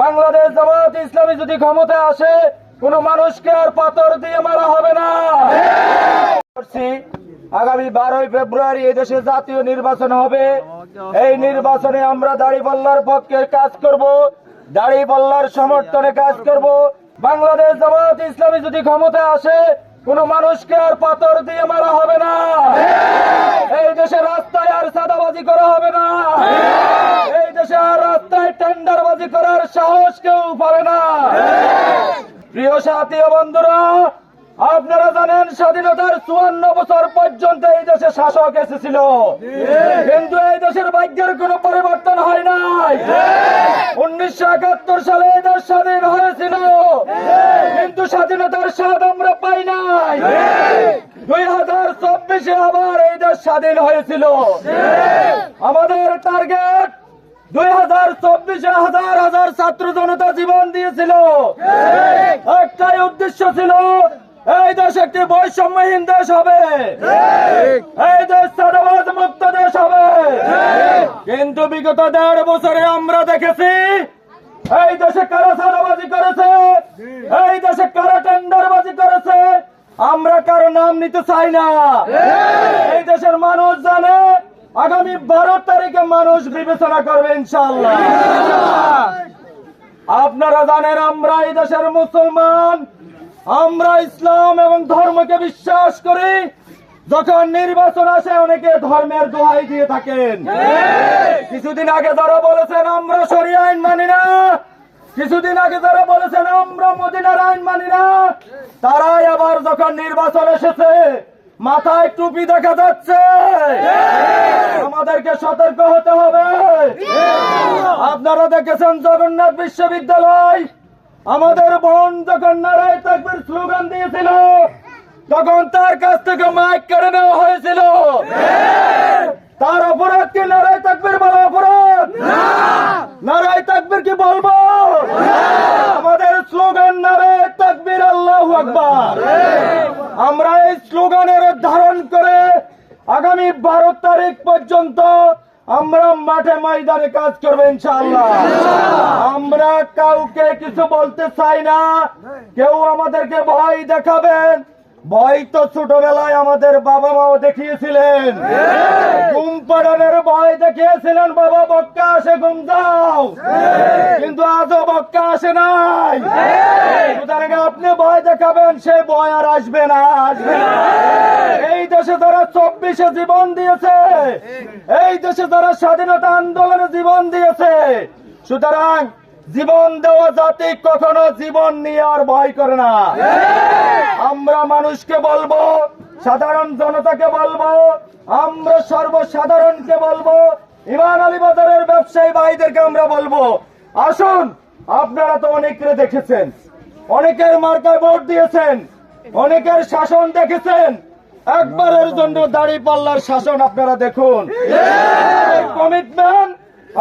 বাংলাদেশ জামায়াত ইসলামী যদি ক্ষমতায় আসে কোন মানুষকে আর পাথর দিয়ে মারা হবে না। আগামী 12ই ফেব্রুয়ারি এই দেশে জাতীয় নির্বাচন হবে। এই নির্বাচনে আমরা দাড়িপাল্লার পক্ষে কাজ করব, দাড়িপাল্লার সমর্থনে কাজ করব। বাংলাদেশ জামায়াত ইসলামী যদি ক্ষমতায় আসে কোন মানুষকে আর পাথর দিয়ে মারা হবে না। এই দেশে রাস্তায় আর চাঁদাবাজি করা হবে না। এই দেশে আর রাস্তায় টেন্ডারবাজি করার সাহস কেউ পাবে না। প্রিয় সাথী ও বন্ধুরা, আপনারা জানেন স্বাধীনতার 54 বছর পর্যন্ত এই দেশে শাসক এসেছিল, কিন্তু এই দেশের ভাগ্যের কোনো পরিবর্তন হয় নাই। 1971 সালে এই দেশ স্বাধীন হয়েছিল, কিন্তু স্বাধীনতার স্বাদ আমরা পাই নাই। 2024-এ আবার এই দেশ স্বাধীন হয়েছিল। আমাদের টার্গেট 2024-এ হাজার হাজার ছাত্র জনতা জীবন দিয়েছিল। একটাই উদ্দেশ্য ছিল, এই দেশ একটি বৈষম্যহীন দেশ হবে, এই দেশ চাঁদাবাজ মুক্ত দেশ হবে। কিন্তু বিগত 1.5 বছরে আমরা দেখেছি এই দেশে কারা চাঁদাবাজি করেছে, এই দেশে কারা টেন্ডারবাজি করেছে। আমরা কারো নাম নিতে চাই না। এই দেশের মানুষ জানে, আগামী 12 তারিখে মানুষ বিবেচনা করবে ইনশাআল্লাহ। আপনারা জানেন আমরা এই দেশের মুসলমান, আমরা ইসলাম এবং ধর্মকে বিশ্বাস করি। যখন নির্বাচন আসে অনেকে ধর্মের দোহাই দিয়ে থাকেন। কিছুদিন আগে যারা বলেছেন আমরা শরিয়া আইন মানি না, কিছুদিন আগে যারা বলেছেন আমরা মদিনার আইন মানি না, তারাই আবার যখন নির্বাচন এসেছে মাথায় টুপি দেখা যাচ্ছে। আমাদেরকে সতর্ক হতে হবে। আপনারা দেখেছেন জগন্নাথ বিশ্ববিদ্যালয়, আমাদের বোন যখন নারায়ে তাকবীর স্লোগান দিয়েছিল তখন তার কাছ থেকে মাইক কেড়ে নেওয়া হয়েছিল। তার অপরাধ কি নারায়ে তাকবীর বলা অপরাধ? নারায়ে তাকবীর কি বলবো? আমাদের স্লোগান নারায়ে তাকবীর আল্লাহু আকবার। আমরা এই স্লোগানের ধারণ করে আগামী 12 তারিখ পর্যন্ত আমরা মাঠে ময়দানে কাজ করবো ইনশাআল্লাহ। আমরা কাউকে কিছু বলতে চাই না, কেউ আমাদেরকে ভয় দেখাবেন। ভয় তো ছোটবেলায় আমাদের বাবা মাও দেখিয়েছিলেন, ঘুম পাড়ানোর ভয় দেখিয়েছিলেন, বাবা বক্কা আসে ঘুম যাও, কিন্তু আজও বক্কা আসে নাই। সুতরাং আপনি ভয় দেখাবেন, সে ভয় আর আসবে না, আসবে না। এই দেশে যারা 24-এ জীবন দিয়েছে, এই দেশে যারা স্বাধীনতা আন্দোলনে জীবন দিয়েছে, সুতরাং জীবন দেওয়া জাতি কখনো জীবন নিয়ে আর ভয় করে না। আমরা মানুষকে বলবো, সাধারণ জনতাকে বলবো, আমরা সর্বসাধারণকে বলবো, ইমান আলী বাজারের ব্যবসায়ী ভাইদেরকে আমরা বলবো, আসুন। আপনারা তো অনেকের দেখেছেন, অনেকের মার্কায় ভোট দিয়েছেন, অনেকের শাসন দেখেছেন। একবারের জন্য দাড়িপাল্লার শাসন আপনারা দেখুন। কমিটমেন্ট,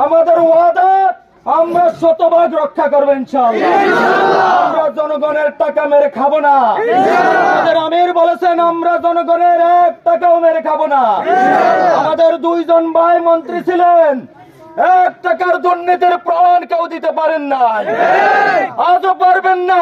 আমাদের ওয়াদা, আমরা শতভাগ রক্ষা করবো ইনশাআল্লাহ। আমরা জনগণের টাকা মেরে খাবো না। আমাদের আমির বলেছেন আমরা জনগণের 1 টাকাও মেরে খাবো না। আমাদের 2 জন ভাই মন্ত্রী ছিলেন, 1 টাকার দুর্নীতির প্রমাণ কেউ দিতে পারেন না, আজও পারবেন না।